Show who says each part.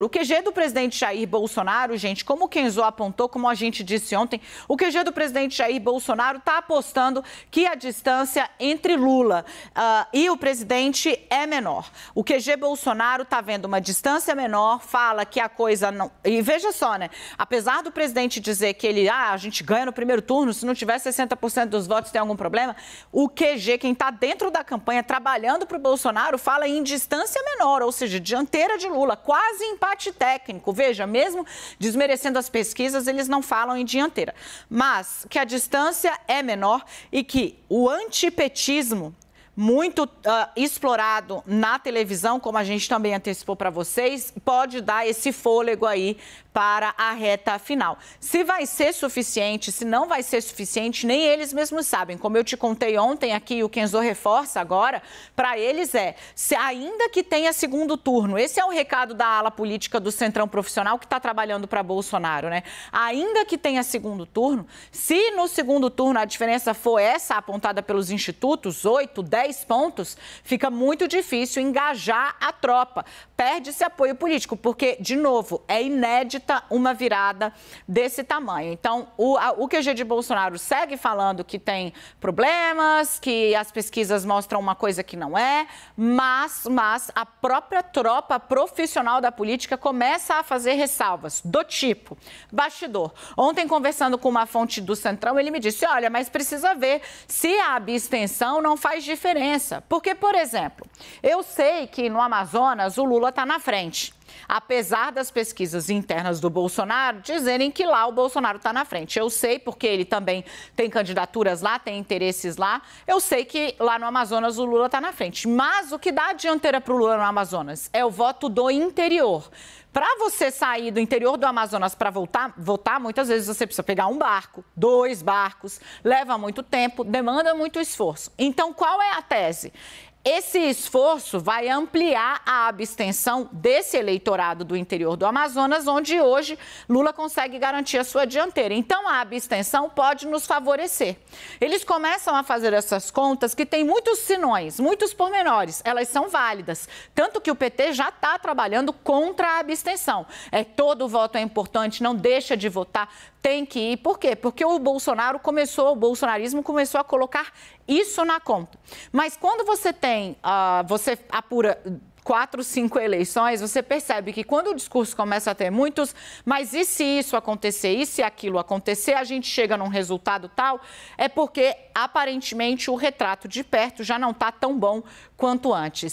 Speaker 1: O QG do presidente Jair Bolsonaro, gente, como o Kenzo apontou, como a gente disse ontem, o QG do presidente Jair Bolsonaro está apostando que a distância entre Lula e o presidente é menor. O QG Bolsonaro está vendo uma distância menor, fala que a coisa não... E veja só, né? Apesar do presidente dizer que a gente ganha no primeiro turno, se não tiver 60% dos votos tem algum problema, o QG, quem está dentro da campanha, trabalhando para o Bolsonaro, fala em distância menor, ou seja, dianteira de Lula, quase empate técnico. Veja, mesmo desmerecendo as pesquisas, eles não falam em dianteira. Mas que a distância é menor e que o antipetismo muito explorado na televisão, como a gente também antecipou para vocês, pode dar esse fôlego aí para a reta final. Se vai ser suficiente, se não vai ser suficiente, nem eles mesmos sabem. Como eu te contei ontem aqui, o Kenzo reforça agora, para eles se ainda que tenha segundo turno, esse é o recado da ala política do Centrão Profissional que está trabalhando para Bolsonaro, né? Ainda que tenha segundo turno, se no segundo turno a diferença for essa apontada pelos institutos, 8, 10 pontos, fica muito difícil engajar a tropa. Perde-se apoio político, porque, de novo, é inédita uma virada desse tamanho. Então, o QG de Bolsonaro segue falando que tem problemas, que as pesquisas mostram uma coisa que não é, mas a própria tropa profissional da política começa a fazer ressalvas do tipo, bastidor. Ontem, conversando com uma fonte do Centrão, ele me disse, olha, mas precisa ver se a abstenção não faz diferença. Porque, por exemplo, eu sei que no Amazonas o Lula está na frente. Apesar das pesquisas internas do Bolsonaro dizerem que lá o Bolsonaro está na frente. Eu sei, porque ele também tem candidaturas lá, tem interesses lá. Eu sei que lá no Amazonas o Lula está na frente. Mas o que dá a dianteira para o Lula no Amazonas é o voto do interior. Para você sair do interior do Amazonas para votar, muitas vezes você precisa pegar um barco, 2 barcos, leva muito tempo, demanda muito esforço. Então, qual é a tese? Esse esforço vai ampliar a abstenção desse eleitorado do interior do Amazonas, onde hoje Lula consegue garantir a sua dianteira. Então, a abstenção pode nos favorecer. Eles começam a fazer essas contas que tem muitos sinões, muitos pormenores. Elas são válidas. Tanto que o PT já está trabalhando contra a abstenção. Todo voto é importante, não deixa de votar, tem que ir. Por quê? Porque o bolsonarismo começou a colocar isso na conta. Mas quando você você apura 4, 5 eleições, você percebe que quando o discurso começa a ter muitos, mas e se isso acontecer, e se aquilo acontecer, a gente chega num resultado tal, é porque aparentemente o retrato de perto já não está tão bom quanto antes.